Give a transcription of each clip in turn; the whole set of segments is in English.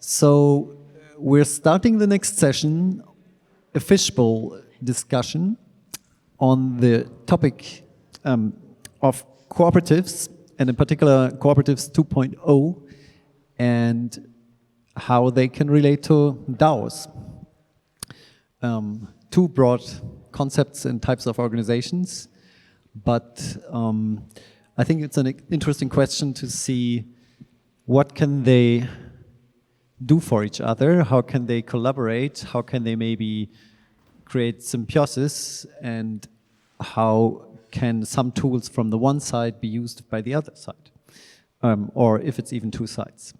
So we're starting the next session, a fishbowl discussion on the topic of cooperatives, and in particular cooperatives 2.0, and how they can relate to DAOs. Two broad concepts and types of organizations, but I think it's an interesting question to see what can they do for each other, how can they collaborate, how can they maybe create symbiosis, and how can some tools from the one side be used by the other side, or if it's even two sides.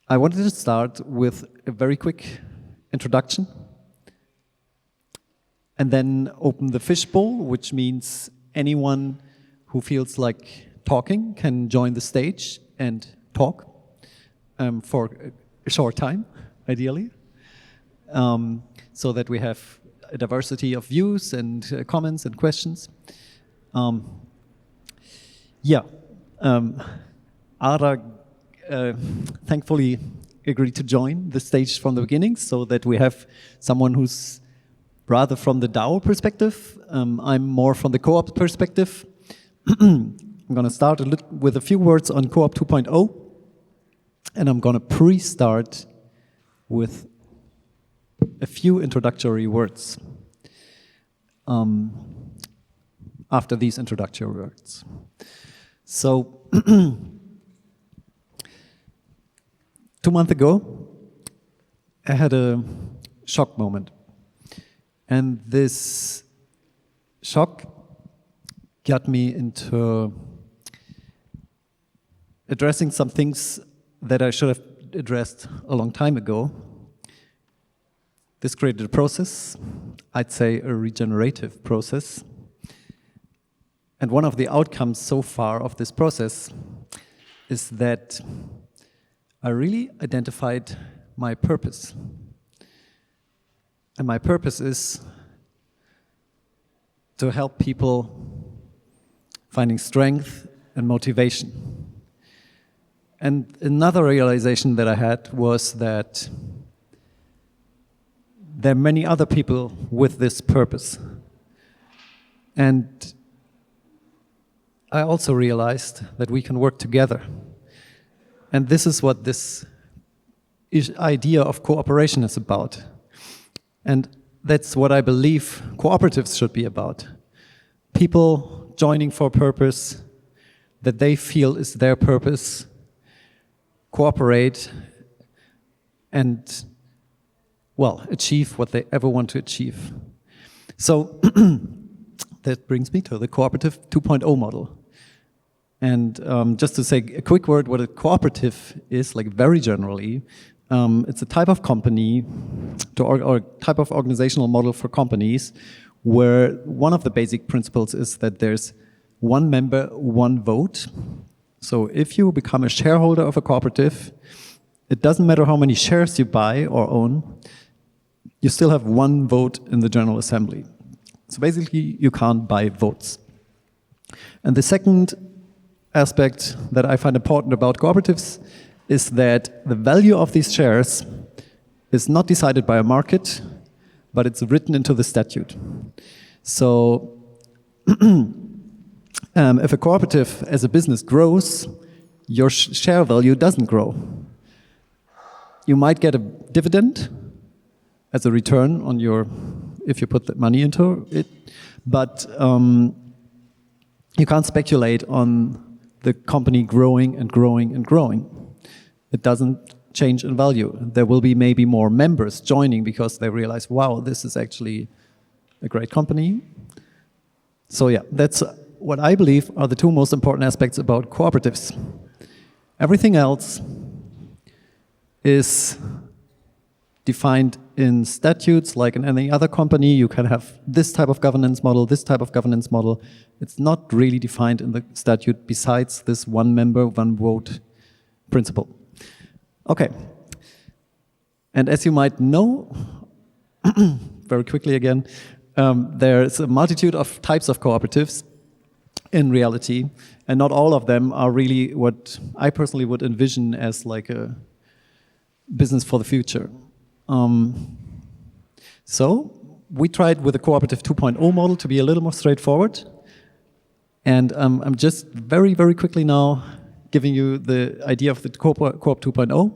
I wanted to start with a very quick introduction and then open the fishbowl, which means anyone who feels like talking can join the stage and talk for a short time, ideally, so that we have a diversity of views and comments and questions. Ara thankfully agreed to join the stage from the beginning, so that we have someone who's rather from the DAO perspective. I'm more from the co-op perspective. I'm going to start with a few words on Co-op 2.0, and I'm going to pre-start with a few introductory words after these introductory words. So, 2 months ago, I had a shock moment. And this shock got me into addressing some things that I should have addressed a long time ago. This created a process, I'd say a regenerative process. And one of the outcomes so far of this process is that I really identified my purpose. And my purpose is to help people finding strength and motivation. And another realization that I had was that there are many other people with this purpose. And I also realized that we can work together. And this is what this idea of cooperation is about. And that's what I believe cooperatives should be about. People joining for a purpose that they feel is their purpose, cooperate, and, well, achieve what they ever want to achieve. So that brings me to the cooperative 2.0 model. And just to say a quick word what a cooperative is, like very generally, it's a type of company or type of organizational model for companies where one of the basic principles is that there's one member, one vote. So if you become a shareholder of a cooperative, it doesn't matter how many shares you buy or own, you still have one vote in the General Assembly. So basically, you can't buy votes. And the second aspect that I find important about cooperatives is that the value of these shares is not decided by a market, but it's written into the statute. So if a cooperative as a business grows, your share value doesn't grow. You might get a dividend as a return on if you put the money into it, but you can't speculate on the company growing and growing and growing. It doesn't change in value. There will be maybe more members joining because they realize, wow, this is actually a great company. So yeah, that's what I believe are the two most important aspects about cooperatives. Everything else is defined in statutes, like in any other company. You can have this type of governance model, this type of governance model. It's not really defined in the statute besides this one member, one vote principle. Okay. And as you might know, very quickly again, there's a multitude of types of cooperatives. in reality, and not all of them are really what I personally would envision as like a business for the future. So we tried with the Cooperative 2.0 model to be a little more straightforward, and I'm just very, very quickly now giving you the idea of the Coop 2.0.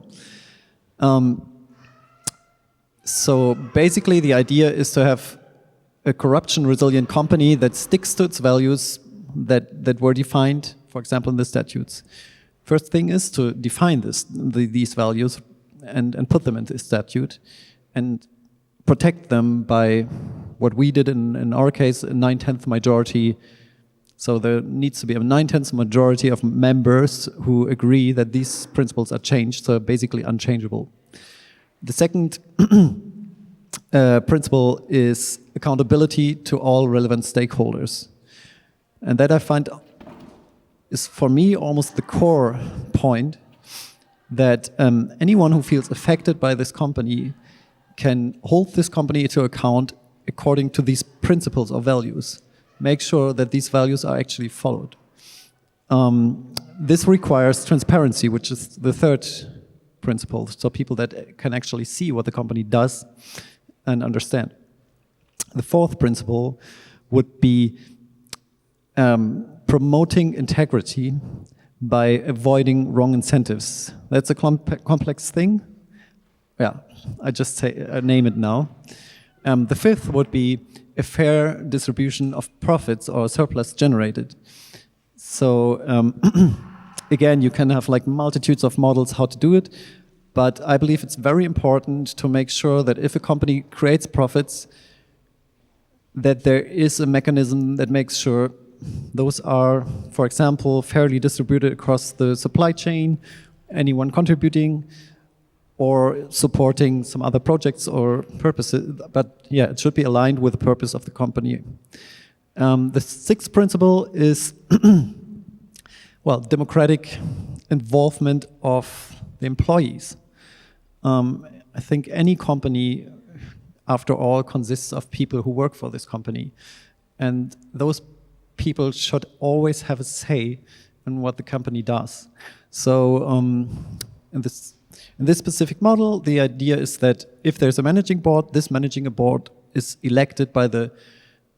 So basically the idea is to have a corruption-resilient company that sticks to its values that were defined, for example, in the statutes. First thing is to define these values and put them into the statute and protect them by what we did in our case, a 9/10 majority. So there needs to be a 9/10 majority of members who agree that these principles are changed, so basically unchangeable. The second principle is accountability to all relevant stakeholders. And that I find is, for me, almost the core point, that anyone who feels affected by this company can hold this company to account according to these principles or values. Make sure that these values are actually followed. This requires transparency, which is the third principle, so people that can actually see what the company does and understand. The fourth principle would be promoting integrity by avoiding wrong incentives. That's a complex thing. Yeah, I just name it now. The fifth would be a fair distribution of profits or surplus generated. So again, you can have like multitudes of models how to do it, but I believe it's very important to make sure that if a company creates profits, that there is a mechanism that makes sure those are, for example, fairly distributed across the supply chain, anyone contributing or supporting some other projects or purposes. But yeah, it should be aligned with the purpose of the company. The sixth principle is, well, democratic involvement of the employees. I think any company, after all, consists of people who work for this company. And those people should always have a say in what the company does. So in this specific model, the idea is that if there's a managing board, this managing board is elected by the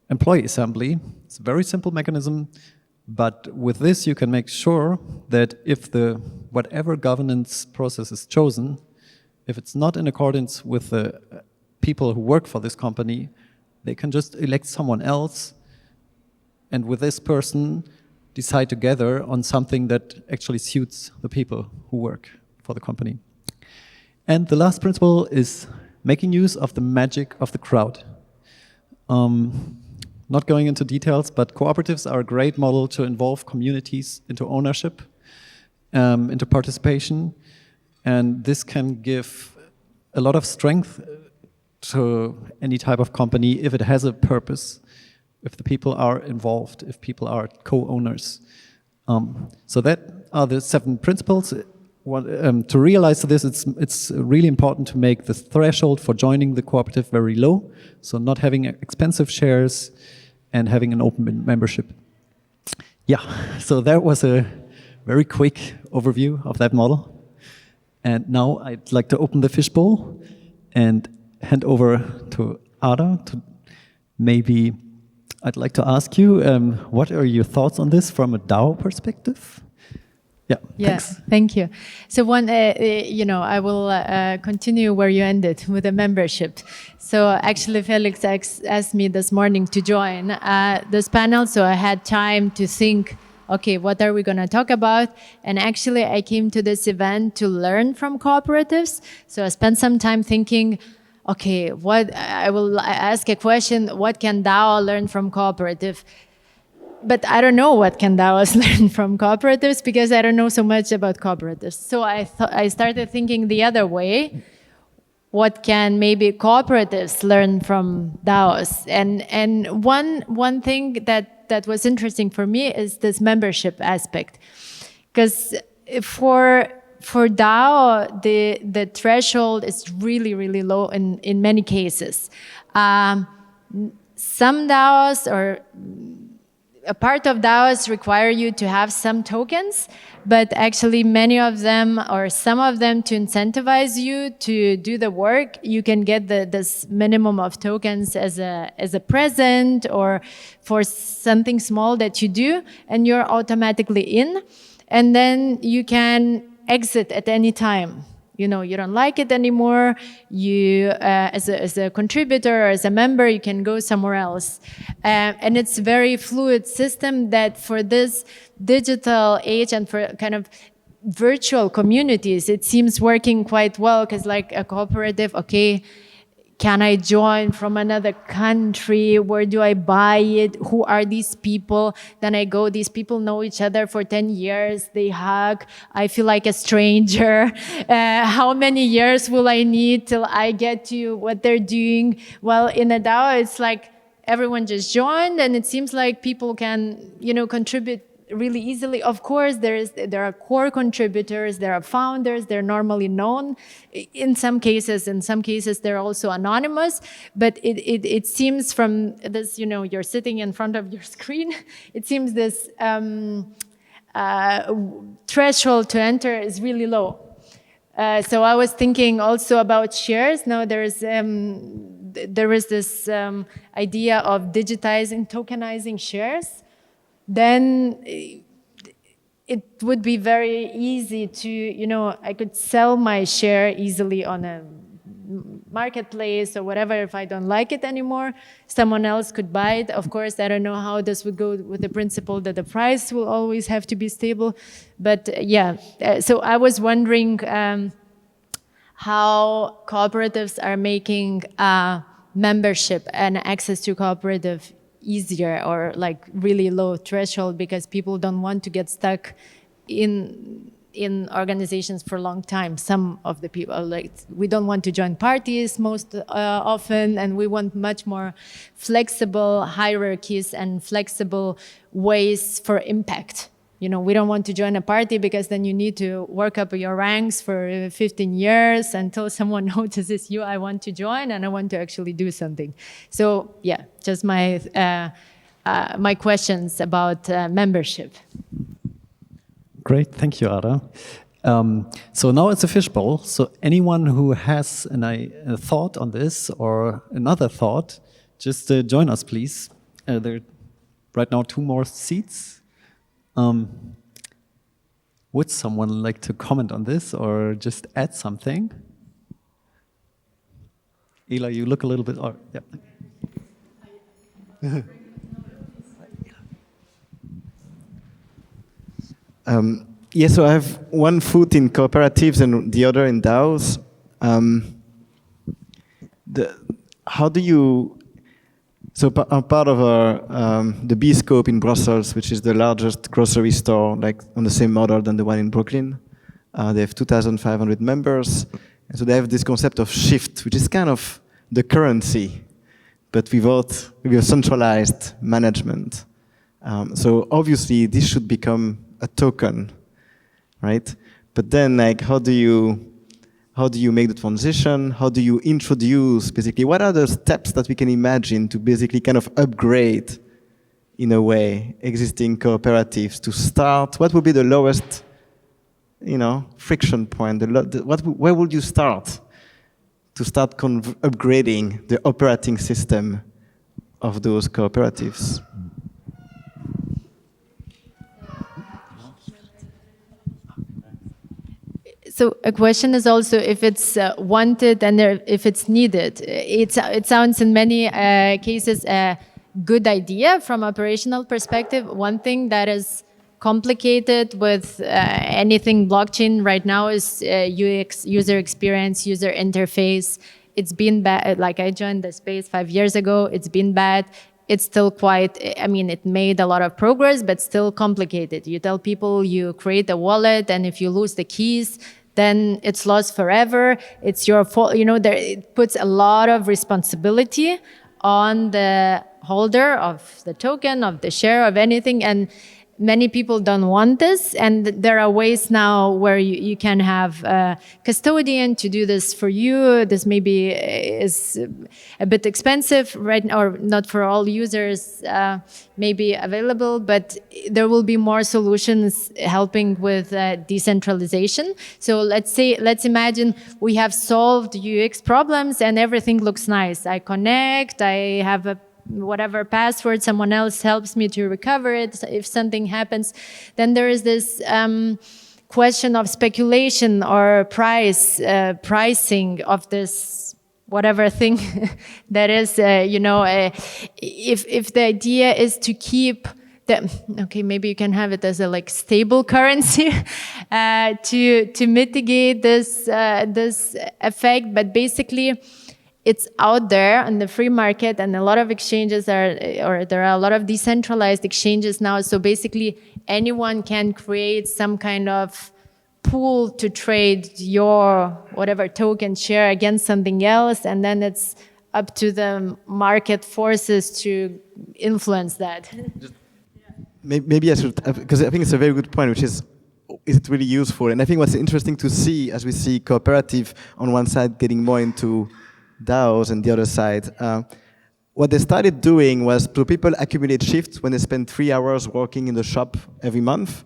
employee assembly. It's a very simple mechanism, but with this you can make sure that if the whatever governance process is chosen, if it's not in accordance with the people who work for this company, they can just elect someone else, and with this person decide together on something that actually suits the people who work for the company. And the last principle is making use of the magic of the crowd. Not going into details, but cooperatives are a great model to involve communities into ownership, into participation, and this can give a lot of strength to any type of company if it has a purpose, if the people are involved, if people are co-owners. So that are the 7 principles. To realize this, it's really important to make the threshold for joining the cooperative very low, so not having expensive shares and having an open membership. Yeah, so that was a very quick overview of that model. And now I'd like to open the fishbowl and hand over to Ada. Maybe I'd like to ask you, what are your thoughts on this from a DAO perspective? Yeah, thanks. Thank you. So I will continue where you ended with the membership. So actually, Felix asked me this morning to join this panel, so I had time to think, okay, what are we going to talk about? And actually, I came to this event to learn from cooperatives. So I spent some time thinking, okay, I will ask a question, what can DAO learn from cooperative? But I don't know what can DAOs learn from cooperatives because I don't know so much about cooperatives. So I started thinking the other way. What can maybe cooperatives learn from DAOs? And one thing that was interesting for me is this membership aspect. Because for DAO, the threshold is really, really low in many cases. Some DAOs a part of DAOs require you to have some tokens, but actually many of them or some of them to incentivize you to do the work, you can get this minimum of tokens as a present or for something small that you do, and you're automatically in, and then you can exit at any time. You know, you don't like it anymore. You, as a contributor or as a member, you can go somewhere else. And it's a very fluid system that for this digital age and for kind of virtual communities, it seems working quite well because like a cooperative, okay, can I join from another country? Where do I buy it? Who are these people? Then I go, these people know each other for 10 years. They hug. I feel like a stranger. How many years will I need till I get to what they're doing? Well, in a DAO, it's like everyone just joined and it seems like people can, you know, contribute really easily. Of course, there are core contributors, there are founders, they're normally known. In some cases, they're also anonymous, but it seems from this, you know, you're sitting in front of your screen, it seems this threshold to enter is really low. So I was thinking also about shares. Now there is this idea of digitizing, tokenizing shares. Then it would be very easy to, you know, I could sell my share easily on a marketplace or whatever if I don't like it anymore. Someone else could buy it. Of course, I don't know how this would go with the principle that the price will always have to be stable. But yeah, so I was wondering how cooperatives are making membership and access to cooperative easier or like really low threshold because people don't want to get stuck in organizations for a long time. Some of the people, like, we don't want to join parties most often, and we want much more flexible hierarchies and flexible ways for impact. You know, we don't want to join a party because then you need to work up your ranks for 15 years until someone notices you. I want to join and I want to actually do something. So yeah, just my my questions about membership. Great, thank you, Ada. So now it's a fishbowl. So anyone who has a thought on this or another thought, just join us, please. There are right now 2 more seats. Would someone like to comment on this or just add something? Ela, you look a little bit. Yeah. Yeah, so I have one foot in cooperatives and the other in DAOs. How do you? So I'm part of the B Scope in Brussels, which is the largest grocery store, like on the same model than the one in Brooklyn. They have 2,500 members, and so they have this concept of shift, which is kind of the currency, but without centralized management. So obviously this should become a token, right? But then, like, how do you make the transition? How do you introduce, basically, what are the steps that we can imagine to basically kind of upgrade, in a way, existing cooperatives to start? What would be the lowest, you know, friction point? Where would you start to start upgrading the operating system of those cooperatives? So a question is also if it's wanted and if it's needed. It sounds in many cases a good idea from operational perspective. One thing that is complicated with anything blockchain right now is UX, user experience, user interface. It's been bad. Like, I joined the space 5 years ago. It's been bad. It's still quite, I mean, it made a lot of progress, but still complicated. You tell people you create a wallet, and if you lose the keys, then it's lost forever. It's your fault. You know, it puts a lot of responsibility on the holder of the token, of the share, of anything. And many people don't want this, and there are ways now where you can have a custodian to do this for you. This maybe is a bit expensive, right? Or not for all users, maybe available, but there will be more solutions helping with decentralization. So let's imagine we have solved UX problems and everything looks nice. I connect, I have a whatever password, someone else helps me to recover it if something happens. Then there is this question of speculation or pricing of this whatever thing that is, if the idea is to keep okay, maybe you can have it as a like stable currency to mitigate this effect, but basically it's out there on the free market, and a lot of exchanges there are a lot of decentralized exchanges now. So basically anyone can create some kind of pool to trade your whatever token share against something else, and then it's up to the market forces to influence that. Maybe I should, because I think it's a very good point, which is it really useful? And I think what's interesting to see, as we see cooperative on one side getting more into DAOs and the other side, what they started doing was to people accumulate shifts when they spend 3 hours working in the shop every month.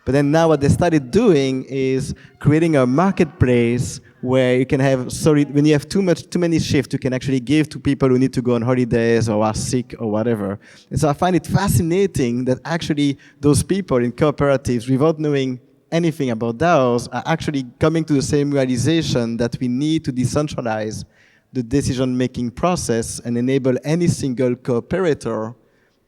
But then now what they started doing is creating a marketplace where you can have, when you have too many shifts, you can actually give to people who need to go on holidays or are sick or whatever. And so I find it fascinating that actually those people in cooperatives, without knowing anything about DAOs, are actually coming to the same realization that we need to decentralize the decision-making process and enable any single cooperator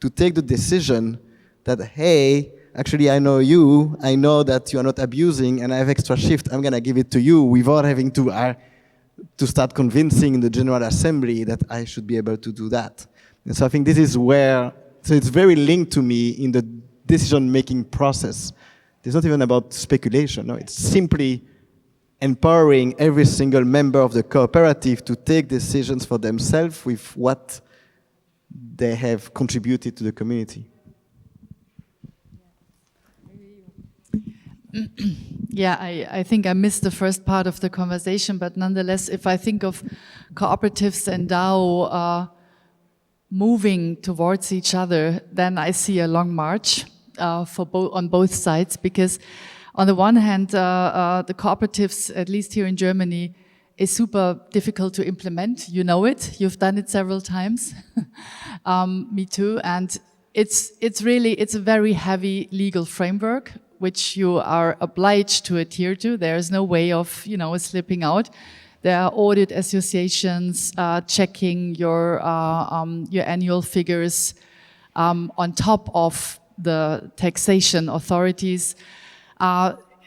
to take the decision that, hey, actually I know you, I know that you are not abusing, and I have extra shift, I'm gonna give it to you without having to start convincing the General Assembly that I should be able to do that. And so I think this is where, so it's very linked to me in the decision-making process. It's not even about speculation, no, it's simply empowering every single member of the cooperative to take decisions for themselves with what they have contributed to the community. Yeah, I think I missed the first part of the conversation, but nonetheless, if I think of cooperatives and DAO moving towards each other, then I see a long march on both sides, because on the one hand, the cooperatives, at least here in Germany, is super difficult to implement. You know it. You've done it several times. Me too. And it's a very heavy legal framework, which you are obliged to adhere to. There is no way of, slipping out. There are audit associations checking your annual figures on top of the taxation authorities.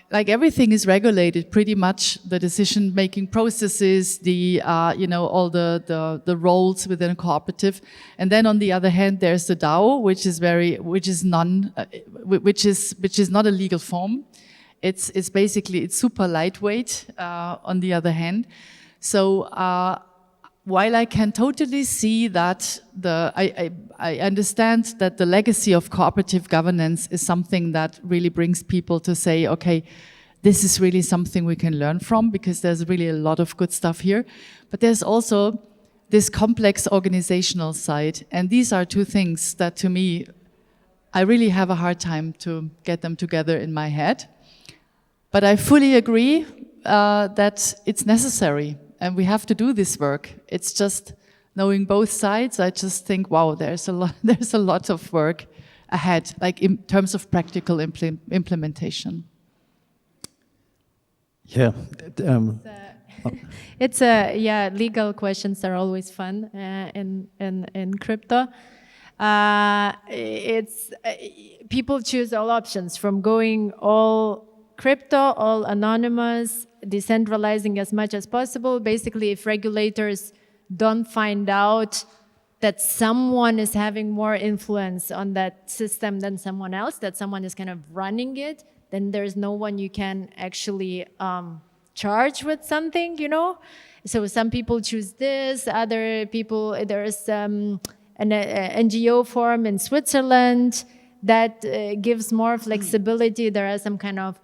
Like everything is regulated, pretty much the decision-making processes, all the roles within a cooperative, and then on the other hand, there's the DAO, which is not a legal form. It's basically super lightweight. On the other hand, so while I can totally see that I understand that the legacy of cooperative governance is something that really brings people to say, okay, this is really something we can learn from, because there's really a lot of good stuff here. But there's also this complex organizational side. And these are two things that, to me, I really have a hard time to get them together in my head. But I fully agree that it's necessary. And we have to do this work. It's just knowing both sides. I just think, wow, there's a lot of work ahead, like in terms of practical implementation. Yeah. Legal questions are always fun in crypto. People choose all options, from going all crypto, all anonymous, decentralizing as much as possible. Basically, if regulators don't find out that someone is having more influence on that system than someone else, that someone is kind of running it, then there's no one you can actually charge with something, So some people choose this, other people, there's an NGO form in Switzerland that gives more flexibility. There are some kind of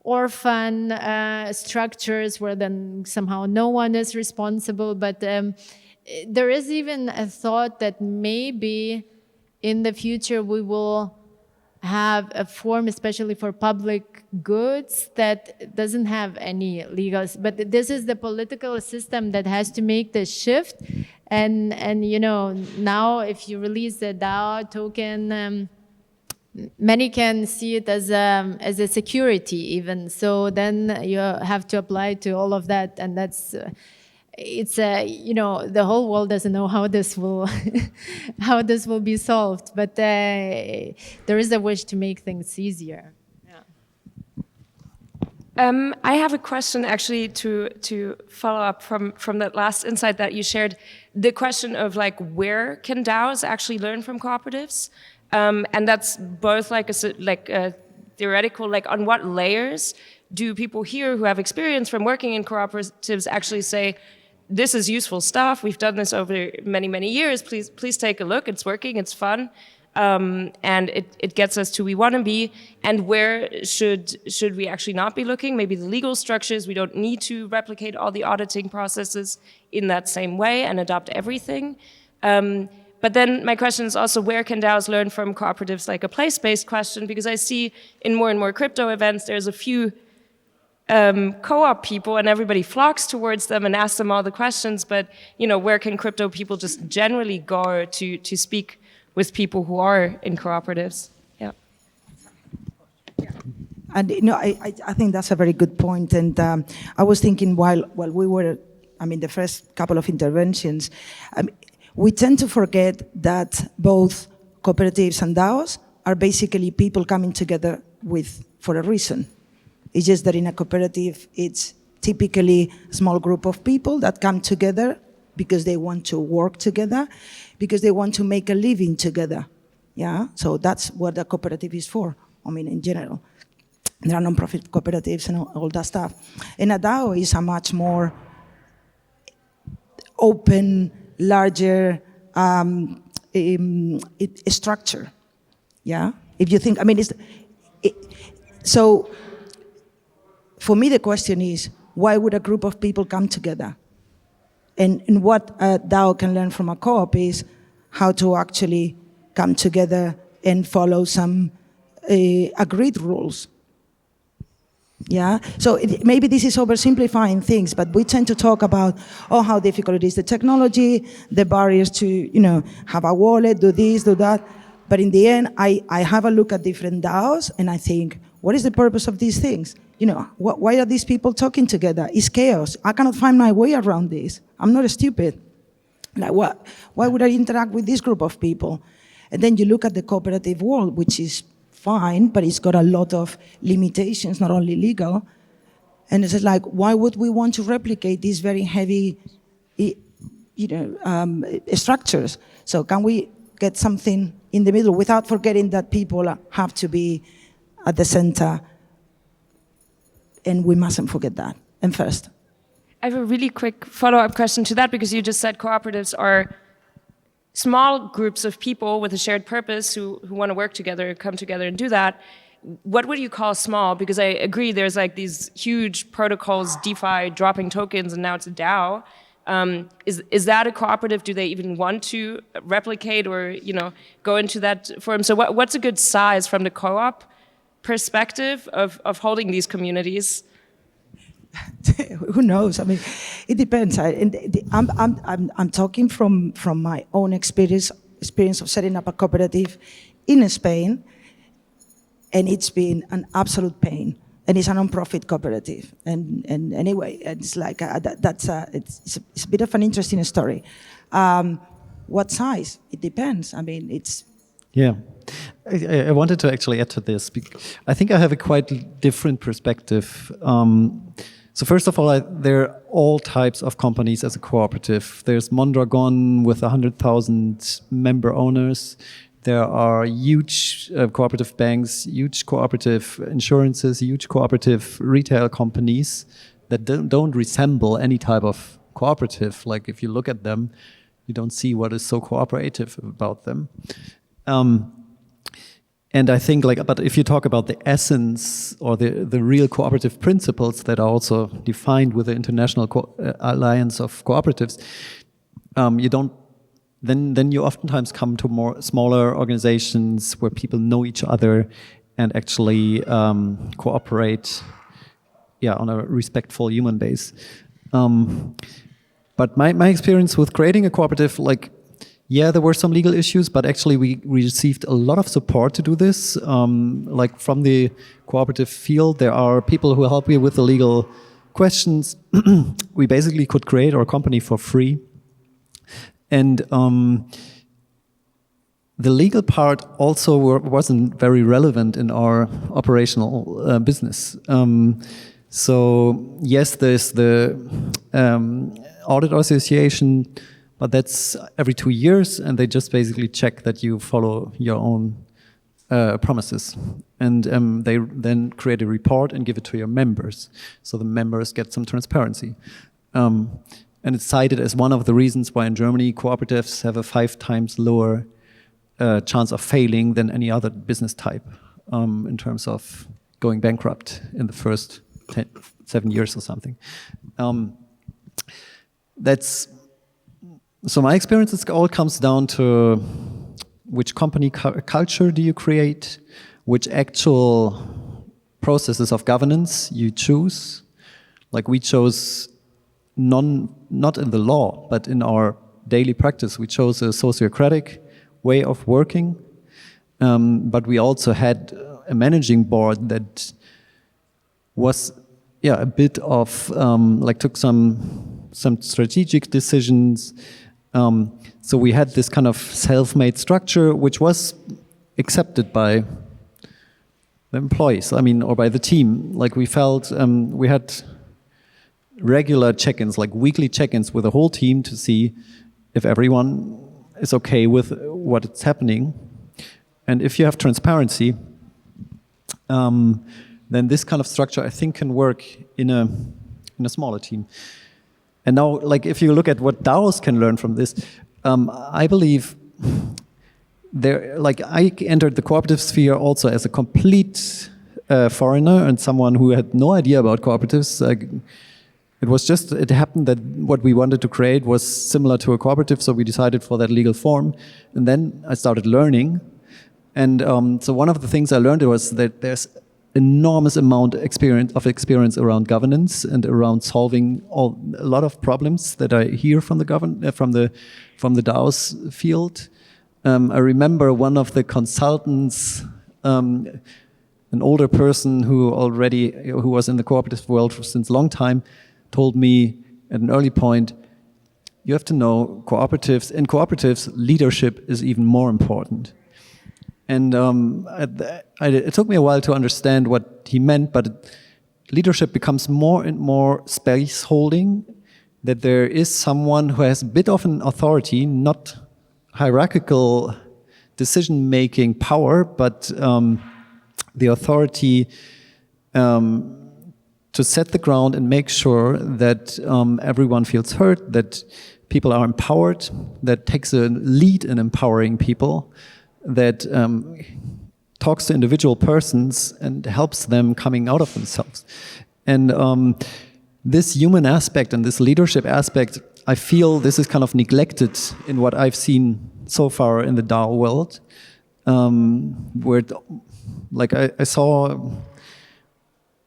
orphan structures where then somehow no one is responsible. But there is even a thought that maybe in the future we will have a form, especially for public goods, that doesn't have any legal. But this is the political system that has to make the shift. And you know, now if you release the DAO token, many can see it as a security even. So then you have to apply to all of that, and that's it's you know, the whole world doesn't know how this will how this will be solved, but there is a wish to make things easier. I have a question actually to follow up from that last insight that you shared. The question of like, where can DAOs actually learn from cooperatives? And that's both like a theoretical, like on what layers do people here who have experience from working in cooperatives actually say, this is useful stuff, we've done this over many, many years, please take a look, it's working, it's fun. And it gets us to we want to be, and where should we actually not be looking? Maybe the legal structures, we don't need to replicate all the auditing processes in that same way and adopt everything. But then my question is also, where can DAOs learn from cooperatives, like a place-based question? Because I see in more and more crypto events, there's a few co-op people and everybody flocks towards them and asks them all the questions. But you know, where can crypto people just generally go to speak with people who are in cooperatives? Yeah. And you know, I think that's a very good point. And I was thinking while we were, I mean, the first couple of interventions, we tend to forget that both cooperatives and DAOs are basically people coming together for a reason. It's just that in a cooperative, it's typically a small group of people that come together because they want to work together, because they want to make a living together. Yeah, so that's what a cooperative is for. I mean, in general, there are non-profit cooperatives and all that stuff. And a DAO is a much more open, larger structure. Yeah, if you think, I mean, so for me the question is, why would a group of people come together? And what a DAO can learn from a co-op is how to actually come together and follow some agreed rules. Yeah, so maybe this is oversimplifying things, but we tend to talk about, oh, how difficult it is, the technology, the barriers to, you know, have a wallet, do this, do that. But in the end, I have a look at different DAOs and I think, what is the purpose of these things? You know, why are these people talking together? It's chaos. I cannot find my way around this. I'm not stupid. Like, why would I interact with this group of people? And then you look at the cooperative world, which is fine, but it's got a lot of limitations, not only legal. And it's like, why would we want to replicate these very heavy, structures? So can we get something in the middle without forgetting that people have to be at the center? And we mustn't forget that. And first, I have a really quick follow-up question to that, because you just said cooperatives are small groups of people with a shared purpose who want to work together, come together and do that. What would you call small? Because I agree there's like these huge protocols, DeFi, dropping tokens, and now it's a DAO. Is that a cooperative? Do they even want to replicate or, you know, go into that form? So what's a good size from the co-op perspective of holding these communities? Who knows? I mean, it depends. I'm talking from my own experience of setting up a cooperative in Spain, and it's been an absolute pain. And it's a non-profit cooperative. And anyway, it's like it's a bit of an interesting story. What size? It depends. I mean, it's. Yeah. I wanted to actually add to this. I think I have a quite different perspective. So first of all, there are all types of companies as a cooperative. There's Mondragon with 100,000 member owners. There are huge cooperative banks, huge cooperative insurances, huge cooperative retail companies that don't resemble any type of cooperative. Like if you look at them, you don't see what is so cooperative about them. And I think, like, but if you talk about the essence or the real cooperative principles that are also defined with the International Alliance of Cooperatives, you don't. Then you oftentimes come to more smaller organizations where people know each other and actually cooperate, on a respectful human base. But my experience with creating a cooperative, like, there were some legal issues, but actually we received a lot of support to do this. Like from the cooperative field, there are people who help you with the legal questions. We basically could create our company for free. And the legal part also wasn't very relevant in our operational business. So yes, there's the audit association, but that's every 2 years, and they just basically check that you follow your own promises. And they then create a report and give it to your members, so the members get some transparency. And it's cited as one of the reasons why in Germany cooperatives have a 5 times lower chance of failing than any other business type in terms of going bankrupt in the first 7 years or something. So my experience, it all comes down to which company culture do you create, which actual processes of governance you choose. Like we chose not in the law, but in our daily practice, we chose a sociocratic way of working. But we also had a managing board that was, a bit of, took some strategic decisions. So we had this kind of self-made structure, which was accepted by the employees, or by the team. Like we felt, we had regular check-ins, like weekly check-ins with the whole team to see if everyone is okay with what is happening. And if you have transparency, then this kind of structure, I think, can work in a smaller team. And now, like, if you look at what DAOs can learn from this, I believe I entered the cooperative sphere also as a complete foreigner and someone who had no idea about cooperatives. It happened that what we wanted to create was similar to a cooperative, so we decided for that legal form. And then I started learning. And so one of the things I learned was that there's enormous amount of experience around governance and around solving a lot of problems that I hear from the DAOs field. I remember one of the consultants, an older person who was in the cooperative world since a long time, told me at an early point, you have to know in cooperatives, leadership is even more important. And it took me a while to understand what he meant, but leadership becomes more and more space holding, that there is someone who has a bit of an authority, not hierarchical decision-making power, but the authority to set the ground and make sure that everyone feels heard, that people are empowered, that takes a lead in empowering people, that talks to individual persons and helps them coming out of themselves. And this human aspect and this leadership aspect, I feel this is kind of neglected in what I've seen so far in the DAO world, where I saw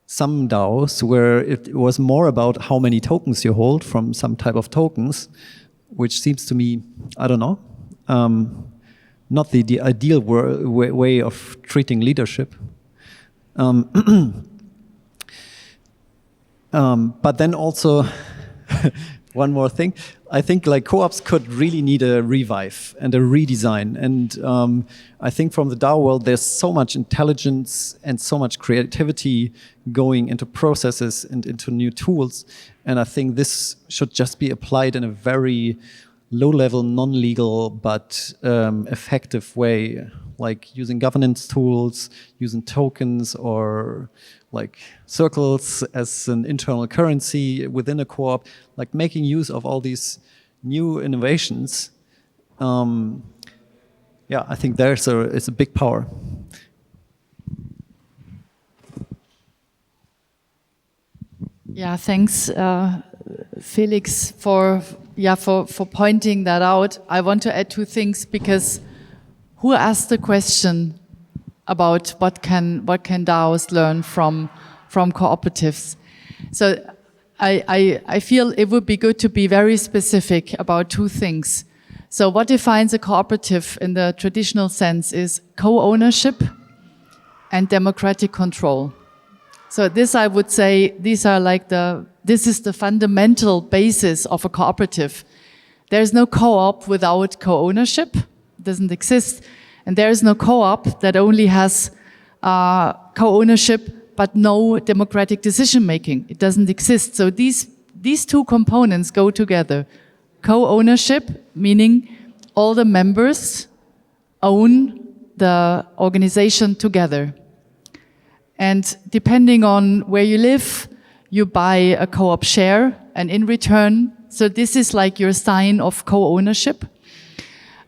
some DAOs where it was more about how many tokens you hold from some type of tokens, which seems to me, I don't know, not the ideal way of treating leadership. But then also, one more thing, I think like co-ops could really need a revive and a redesign. And I think from the DAO world, there's so much intelligence and so much creativity going into processes and into new tools. And I think this should just be applied in a very low-level, non-legal, but effective way, like using governance tools, using tokens, or like circles as an internal currency within a co-op, like making use of all these new innovations. I think it's a big power. Yeah, thanks, Felix, for pointing that out. I want to add two things, because who asked the question about what can DAOs learn from cooperatives? So I feel it would be good to be very specific about two things. So what defines a cooperative in the traditional sense is co-ownership and democratic control. So this, I would say, this is the fundamental basis of a cooperative. There is no co-op without co-ownership. It doesn't exist. And there is no co-op that only has co-ownership but no democratic decision-making. It doesn't exist. So these two components go together. Co-ownership, meaning all the members own the organization together. And depending on where you live, you buy a co-op share, and in return, so this is like your sign of co-ownership.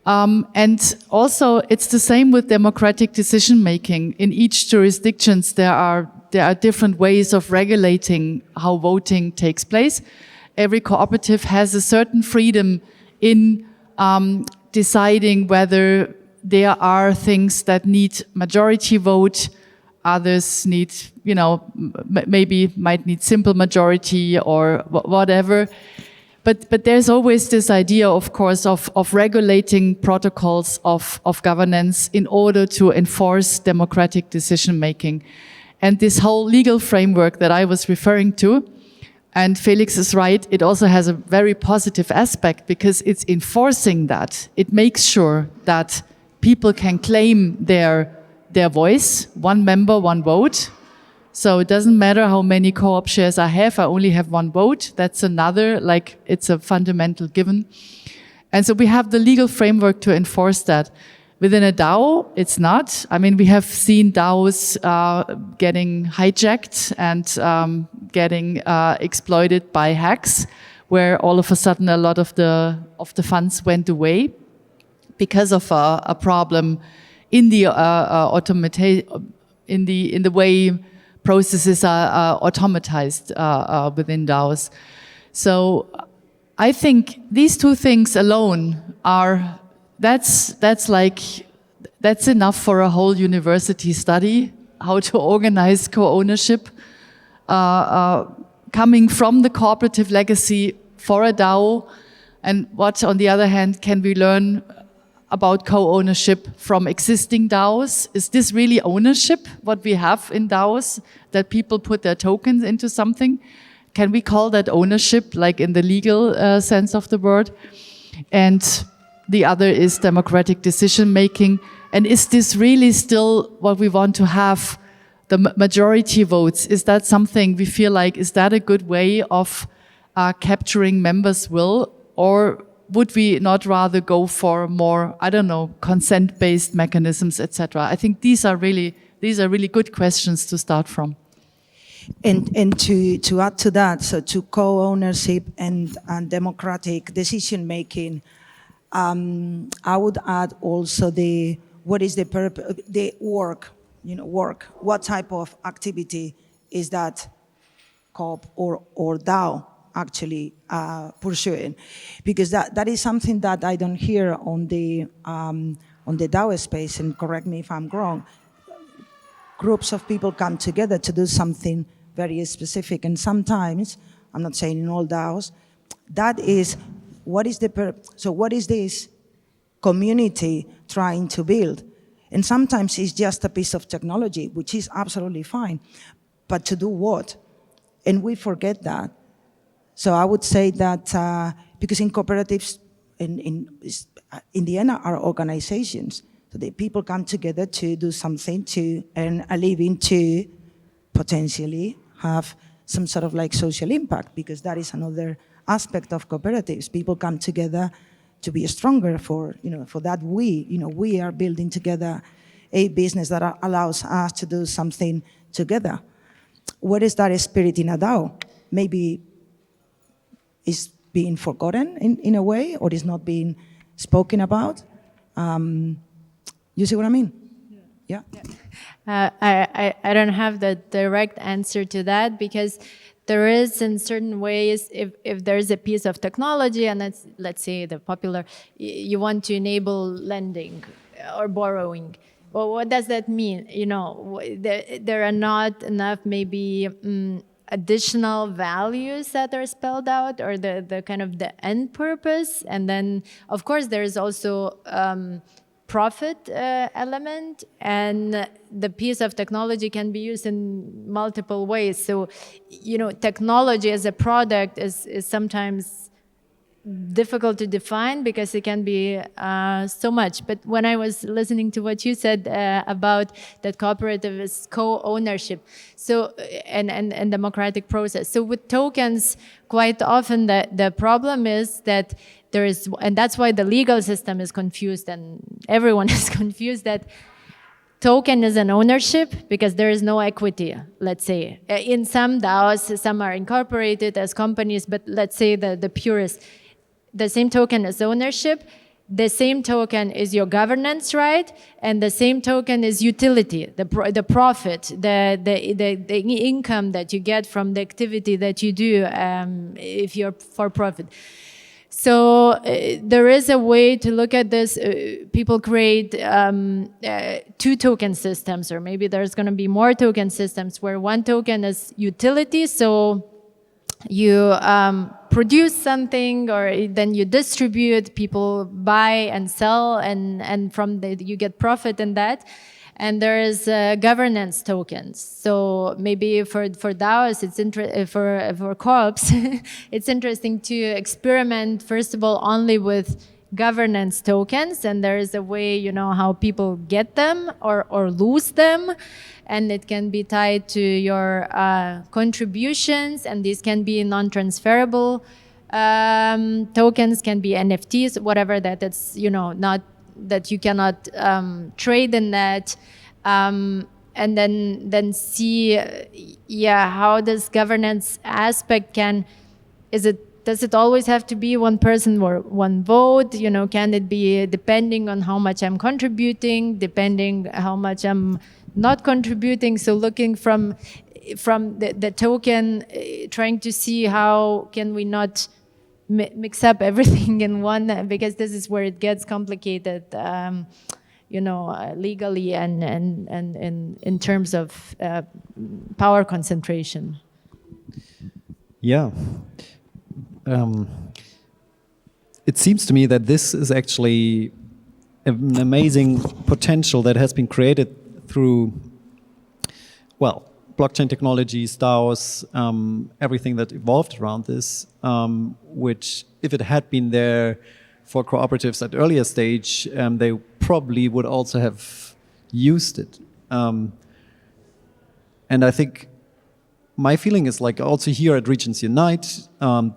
And also, it's the same with democratic decision-making. In each jurisdictions, there are different ways of regulating how voting takes place. Every cooperative has a certain freedom in deciding whether there are things that need majority vote, others need, maybe might need simple majority or whatever. But there's always this idea, of course, of regulating protocols of governance in order to enforce democratic decision-making. And this whole legal framework that I was referring to, and Felix is right, it also has a very positive aspect because it's enforcing that. It makes sure that people can claim their voice, one member, one vote. So it doesn't matter how many co-op shares I have, I only have one vote. That's another, it's a fundamental given. And so we have the legal framework to enforce that. Within a DAO, it's not. I mean, we have seen DAOs getting hijacked and getting exploited by hacks, where all of a sudden a lot of the funds went away because of a problem in the in the way processes are automatized within DAOs. So I think these two things alone are that's enough for a whole university study, how to organize co-ownership, coming from the cooperative legacy for a DAO, and what, on the other hand, can we learn about co-ownership from existing DAOs? Is this really ownership, what we have in DAOs, that people put their tokens into something? Can we call that ownership, like in the legal sense of the word? And the other is democratic decision-making. And is this really still what we want to have, the majority votes? Is that something we feel like, is that a good way of capturing members' will? Or would we not rather go for more, consent-based mechanisms, etc.? I think these are really good questions to start from. And to add to that, so to co-ownership and democratic decision-making, I would add also what is the purpose, the work, what type of activity is that COP or DAO actually pursuing, because that is something that I don't hear on the DAO space, and correct me if I'm wrong. Groups of people come together to do something very specific, and sometimes, I'm not saying in all DAOs, that is, what is this community trying to build? And sometimes it's just a piece of technology, which is absolutely fine, but to do what? And we forget that. So I would say that because in cooperatives, in the end, are organizations. So the people come together to do something, to earn a living, to potentially have some sort of social impact, because that is another aspect of cooperatives. People come together to be stronger for that we are building together a business that allows us to do something together. What is that spirit in a DAO? Maybe is being forgotten in a way, or is not being spoken about. You see what I mean? Yeah. I don't have the direct answer to that, because there is in certain ways, if there's a piece of technology and let's say the popular, you want to enable lending or borrowing. Well, what does that mean? You know, there are not enough maybe additional values that are spelled out, or the kind of the end purpose. And then, of course, there is also profit element, and the piece of technology can be used in multiple ways. So, you know, technology as a product is sometimes difficult to define because it can be so much. But when I was listening to what you said about that cooperative is co-ownership, so and democratic process. So with tokens, quite often the problem is that there is, and that's why the legal system is confused and everyone is confused, that token is an ownership because there is no equity, let's say. In some DAOs, some are incorporated as companies, but let's say the purest, the same token is ownership, the same token is your governance right, and the same token is utility, the profit, the income that you get from the activity that you do if you're for profit. So there is a way to look at this. People create 2 token systems, or maybe there's going to be more token systems where one token is utility, so you produce something, or then you distribute, people buy and sell, and from you get profit in that. And there is governance tokens. So maybe for DAOs, it's for co-ops, it's interesting to experiment first of all only with governance tokens, and there is a way, you know, how people get them or lose them, and it can be tied to your contributions, and these can be non-transferable tokens, can be NFTs, whatever that it's, you know, not that you cannot trade in that, and then see, how this governance aspect does it always have to be one person or one vote? You know, can it be depending on how much I'm contributing, depending how much I'm not contributing? So looking from the token, trying to see how can we not mix up everything in one, because this is where it gets complicated, you know, legally and in terms of power concentration. Yeah. It seems to me that this is actually an amazing potential that has been created through, well, blockchain technologies, DAOs, everything that evolved around this, which if it had been there for cooperatives at earlier stage, they probably would also have used it. And I think my feeling is like also here at Regens Unite,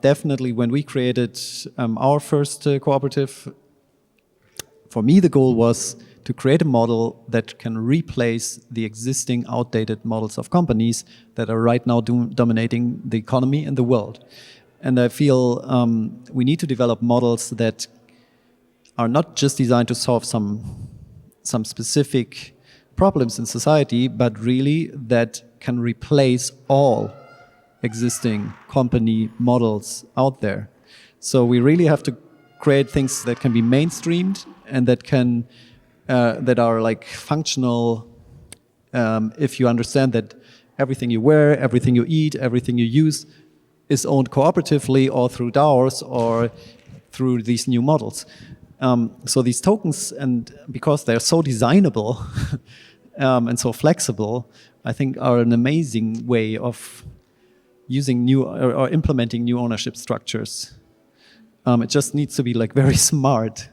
definitely when we created our first cooperative, for me the goal was to create a model that can replace the existing outdated models of companies that are right now dominating the economy and the world. And I feel we need to develop models that are not just designed to solve some specific problems in society, but really that can replace all existing company models out there. So we really have to create things that can be mainstreamed and that can that are like functional. If you understand that everything you wear, everything you eat, everything you use is owned cooperatively or through DAOs or through these new models. So these tokens, and because they're so designable and so flexible, I think are an amazing way of using new or implementing new ownership structures. It just needs to be like very smart.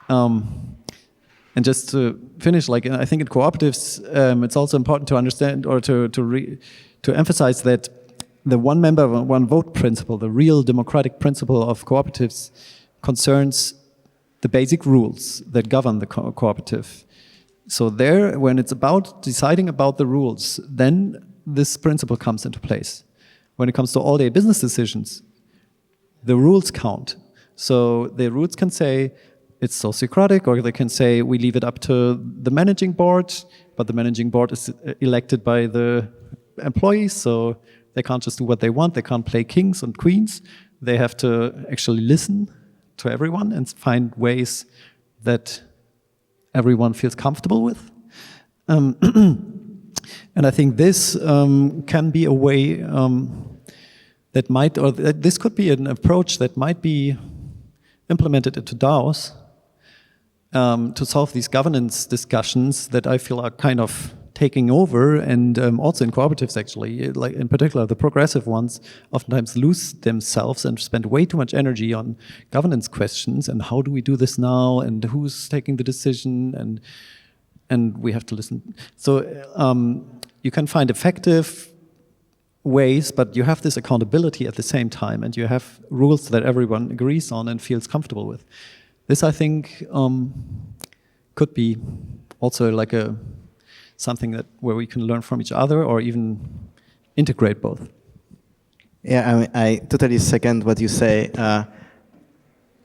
And just to finish, like I think in cooperatives, it's also important to understand or to emphasize that the one member, one vote principle, the real democratic principle of cooperatives, concerns the basic rules that govern the cooperative. So there, when it's about deciding about the rules, then this principle comes into place. When it comes to all-day business decisions, the rules count. So the rules can say it's sociocratic, or they can say we leave it up to the managing board, but the managing board is elected by the employees, so They can't just do what they want. They can't play kings and queens. They have to actually listen to everyone and find ways that everyone feels comfortable with. And I think this can be a way that might, or this could be an approach that might be implemented into DAOs to solve these governance discussions that I feel are kind of taking over, and also in cooperatives actually, like in particular the progressive ones, oftentimes lose themselves and spend way too much energy on governance questions and how do we do this now and who's taking the decision, and we have to listen. So you can find effective ways, but you have this accountability at the same time, and you have rules that everyone agrees on and feels comfortable with. This, I think, could be also like something that where we can learn from each other or even integrate both. Yeah, I totally second what you say.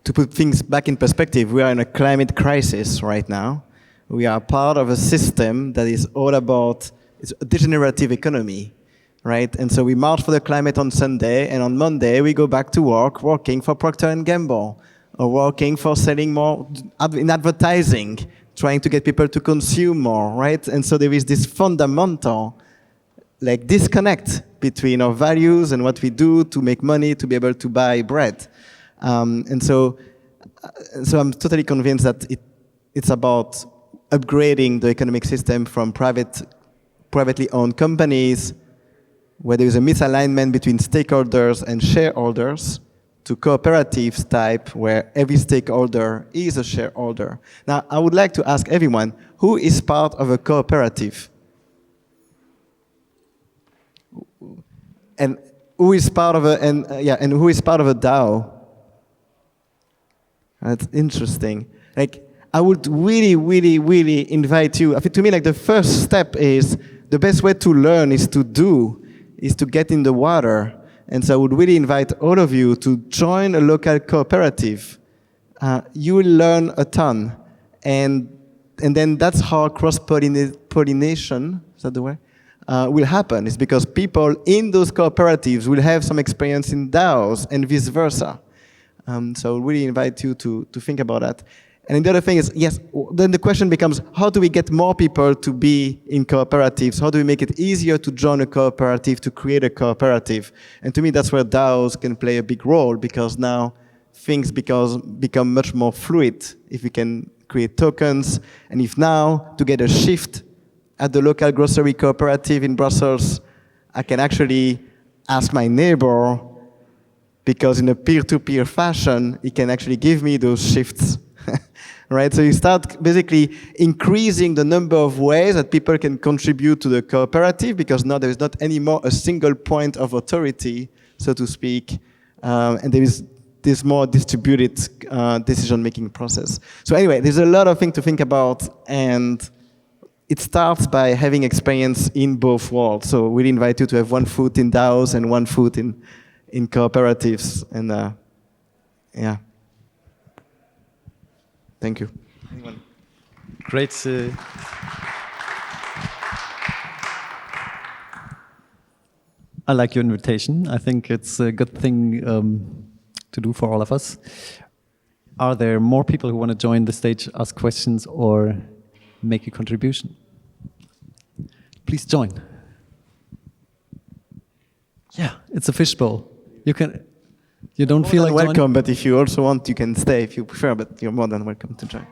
To put things back in perspective, we are in a climate crisis right now. We are part of a system that is all about, it's a degenerative economy, right? And so we march for the climate on Sunday, and on Monday we go back to work, working for Procter & Gamble, or working for selling more in advertising, trying to get people to consume more, right? And so there is this fundamental like disconnect between our values and what we do to make money, to be able to buy bread. And so I'm totally convinced that it's about upgrading the economic system from privately owned companies where there is a misalignment between stakeholders and shareholders to cooperatives type where every stakeholder is a shareholder. Now, I would like to ask everyone, who is part of a cooperative? And who is part of and who is part of a DAO? That's interesting. Like, I would really, really, really invite you. I think to me, like the first step is the best way to learn is to get in the water. And so I would really invite all of you to join a local cooperative. You will learn a ton. And then that's how cross-pollination, is that the way, will happen. It's because people in those cooperatives will have some experience in DAOs and vice versa. So I would really invite you to think about that. And the other thing is, yes, then the question becomes, how do we get more people to be in cooperatives? How do we make it easier to join a cooperative, to create a cooperative? And to me, that's where DAOs can play a big role, because now things become much more fluid if we can create tokens. And if now, to get a shift at the local grocery cooperative in Brussels, I can actually ask my neighbor, because in a peer-to-peer fashion, he can actually give me those shifts. Right? So you start basically increasing the number of ways that people can contribute to the cooperative, because now there is not anymore a single point of authority, so to speak, and there is this more distributed decision-making process. So anyway, there's a lot of things to think about, and it starts by having experience in both worlds. So we'll invite you to have one foot in DAOs and one foot in cooperatives, and yeah. Thank you. Anyone? Great. I like your invitation. I think it's a good thing to do for all of us. Are there more people who want to join the stage, ask questions, or make a contribution? Please join. Yeah, it's a fishbowl. You don't feel like welcome, joining? but if you also want, you can stay if you prefer, but you're more than welcome to join.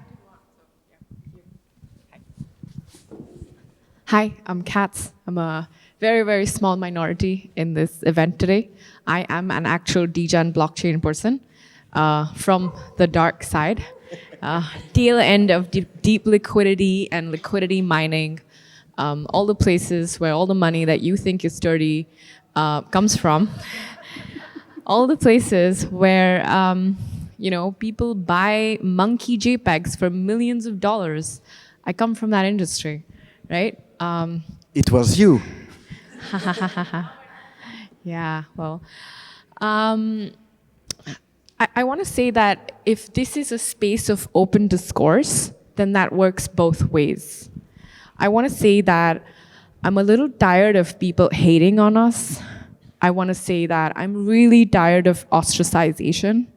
Hi, I'm Katz. I'm a very, very small minority in this event today. I am an actual degen blockchain person from the dark side. Tail end of deep liquidity and liquidity mining, all the places where all the money that you think is dirty comes from. All the places where, people buy monkey JPEGs for millions of dollars. I come from that industry, right? It was you. Yeah, well, I want to say that if this is a space of open discourse, then that works both ways. I want to say that I'm a little tired of people hating on us I want to say that I'm really tired of ostracization.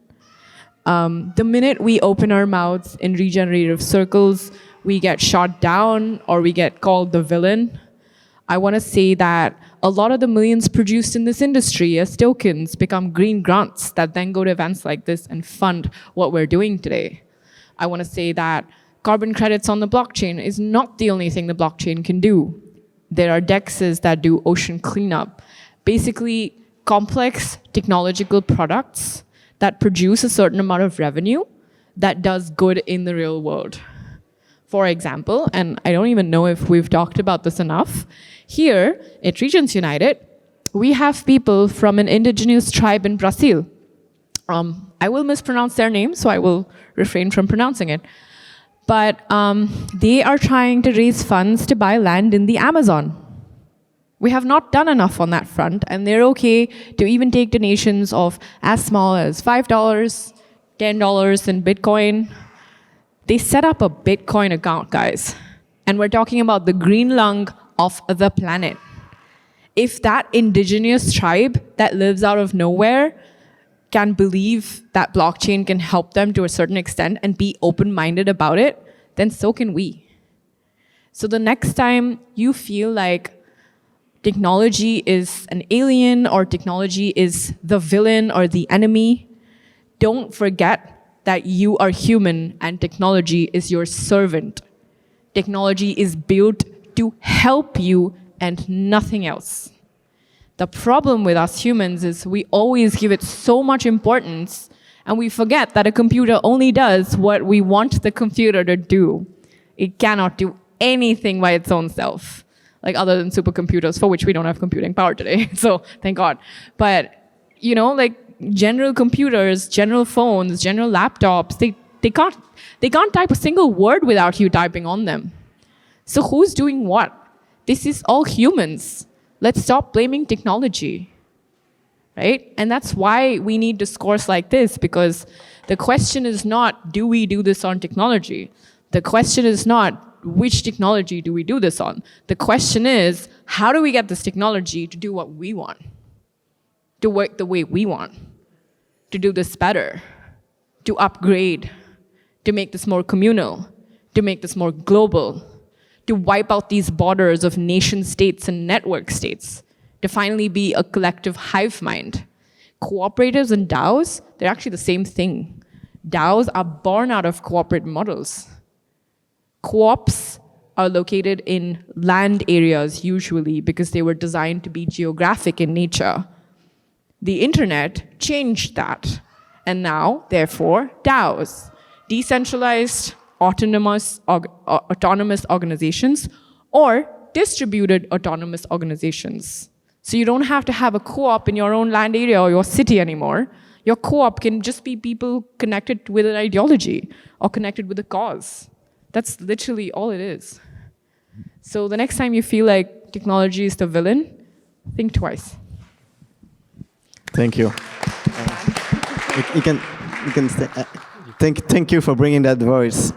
The minute we open our mouths in regenerative circles, we get shot down or we get called the villain. I want to say that a lot of the millions produced in this industry as tokens become green grants that then go to events like this and fund what we're doing today. I want to say that carbon credits on the blockchain is not the only thing the blockchain can do. There are DEXs that do ocean cleanup. Basically, complex technological products that produce a certain amount of revenue that does good in the real world. For example, and I don't even know if we've talked about this enough, here at Regens United, we have people from an indigenous tribe in Brazil. I will mispronounce their name, so I will refrain from pronouncing it. But they are trying to raise funds to buy land in the Amazon. We have not done enough on that front, and they're okay to even take donations of as small as $5, $10 in Bitcoin. They set up a Bitcoin account, guys. And we're talking about the green lung of the planet. If that indigenous tribe that lives out of nowhere can believe that blockchain can help them to a certain extent and be open-minded about it, then so can we. So the next time you feel like technology is an alien or technology is the villain or the enemy, don't forget that you are human and technology is your servant. Technology is built to help you and nothing else. The problem with us humans is we always give it so much importance and we forget that a computer only does what we want the computer to do. It cannot do anything by its own self, like other than supercomputers, for which we don't have computing power today, so thank God. But, you know, like general computers, general phones, general laptops, they can't type a single word without you typing on them. So who's doing what? This is all humans. Let's stop blaming technology, right? And that's why we need discourse like this, because the question is not, do we do this on technology? The question is not, which technology do we do this on? The question is, how do we get this technology to do what we want? To work the way we want? To do this better? To upgrade? To make this more communal? To make this more global? To wipe out these borders of nation states and network states, to finally be a collective hive mind. Cooperatives and DAOs, they're actually the same thing. DAOs are born out of cooperative models. Co-ops are located in land areas usually because they were designed to be geographic in nature. The internet changed that. And now, therefore, DAOs, decentralized autonomous organizations or distributed autonomous organizations. So you don't have to have a co-op in your own land area or your city anymore. Your co-op can just be people connected with an ideology or connected with a cause. That's literally all it is. So the next time you feel like technology is the villain, think twice. Thank you. You can stay. Thank you for bringing that voice.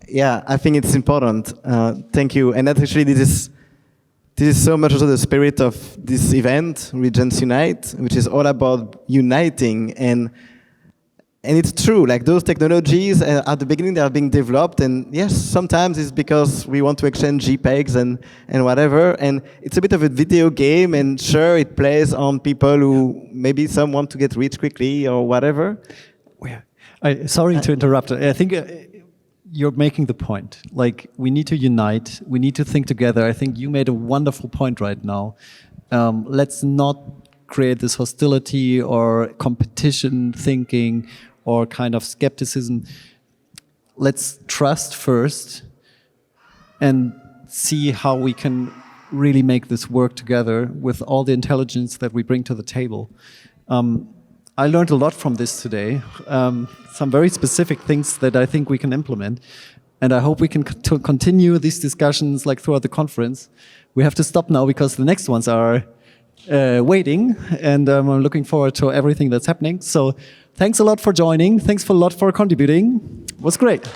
Yeah, I think it's important. Thank you. And that actually, this is so much also the spirit of this event, Regens Unite, which is all about uniting. And it's true, like those technologies at the beginning they are being developed, and yes, sometimes it's because we want to exchange JPEGs and whatever, and it's a bit of a video game, and sure, it plays on people who maybe some want to get rich quickly or whatever. Sorry to interrupt. I think you're making the point. Like, we need to unite. We need to think together. I think you made a wonderful point right now. Let's not create this hostility or competition thinking or kind of skepticism. Let's trust first and see how we can really make this work together with all the intelligence that we bring to the table. I learned a lot from this today, some very specific things that I think we can implement. And I hope we can continue these discussions like throughout the conference. We have to stop now because the next ones are waiting, and I'm looking forward to everything that's happening. So thanks a lot for joining. Thanks a lot for contributing. It was great.